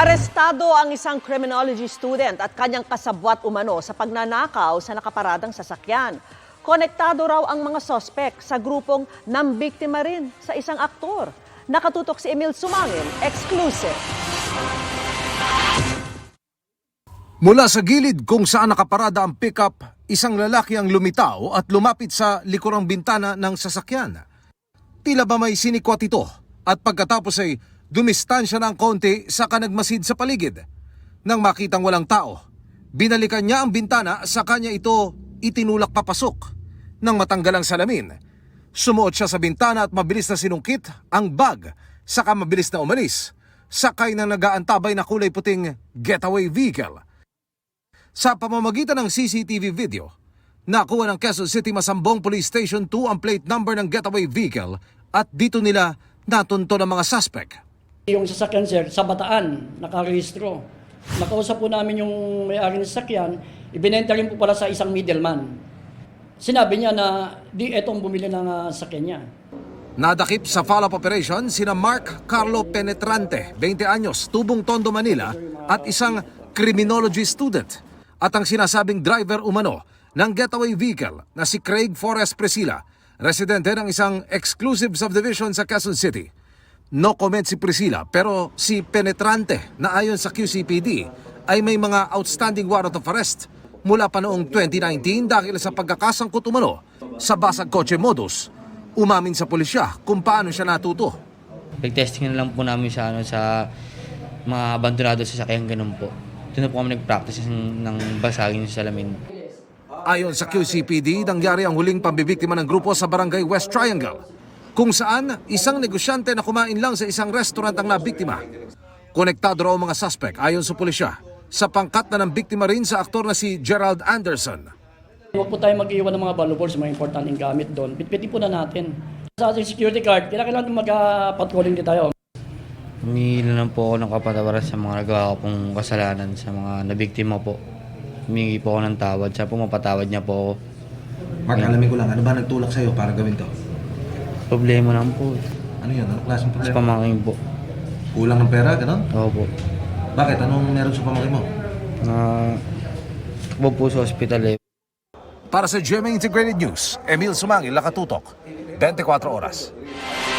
Arestado ang isang criminology student at kanyang kasabwat umano sa pagnanakaw sa nakaparadang sasakyan. Konektado raw ang mga sospek sa grupong nambiktima rin sa isang aktor. Nakatutok si Emil Sumangil, exclusive. Mula sa gilid kung saan nakaparada ang pickup, isang lalaki ang lumitaw at lumapit sa likurang bintana ng sasakyan. Tila ba may sinikwat ito at pagkatapos ay dumistansya ng konti saka nagmasid sa paligid. Nang makitang walang tao, binalikan niya ang bintana sa kanya ito itinulak papasok. Nang matanggal ang salamin, sumuot siya sa bintana at mabilis na sinungkit ang bag saka mabilis na umalis. Sakay ng nag-aantabay na kulay puting getaway vehicle. Sa pamamagitan ng CCTV video, nakuha ng Quezon City Masambong Police Station 2 ang plate number ng getaway vehicle at dito nila natunto ng mga suspect. Yung sasakyan, sir, sa Bataan, nakarehistro. Nakausap po namin yung may-ari ng sasakyan, ibinenta rin po pala sa isang middleman. Sinabi niya na di etong bumili ng sasakyan niya. Nadakip sa follow-up operation sina Mark Carlo Penetrante, 20 anyos, Tubong Tondo, Manila, at isang criminology student. At ang sinasabing driver umano ng getaway vehicle na si Craig Forrest Priscilla, residente ng isang exclusive subdivision sa Quezon City. No comment si Priscilla pero si Penetrante na ayon sa QCPD ay may mga outstanding warrant of arrest mula pa noong 2019 dahil sa pagkakasangkot umano sa basag kotse modus. Umamin sa pulisya kung paano siya natuto. Nag-testing na lang po namin sa mga abandonado sa sasakyan, ganun po. Doon po kami nag-practice ng basagin sa salamin. Ayon sa QCPD, nangyari ang huling pambibiktima ng grupo sa Barangay West Triangle, kung saan isang negosyante na kumain lang sa isang restaurant ang nabiktima. Konektado raw mga suspect ayon sa pulisya sa pangkat na ng biktima rin sa aktor na si Gerald Anderson. Huwag po tayo mag-iwan ng mga valuables, mga importanteng gamit doon. Pitpitin po na natin. Sa ating security card, kailangan mag-patrolling din tayo. Humingi lang po ako ng kapatawaran sa mga nagawa ko pong kasalanan sa mga nabiktima po. Humingi po ako ng tawad. Siya po mapatawad niya po ako. Mark, alamin ko lang, ano ba nagtulak sa'yo para gawin to? Problema lang po. Ano yun? Anong klaseng Sa problema? pamangkin po. Kulang ng pera, gano'n? Oo po. Bakit? Anong meron sa pamangkin mo? Takbo po sa ospital eh. Para sa GMA Integrated News, Emil Sumangil, Nakatutok, 24 oras.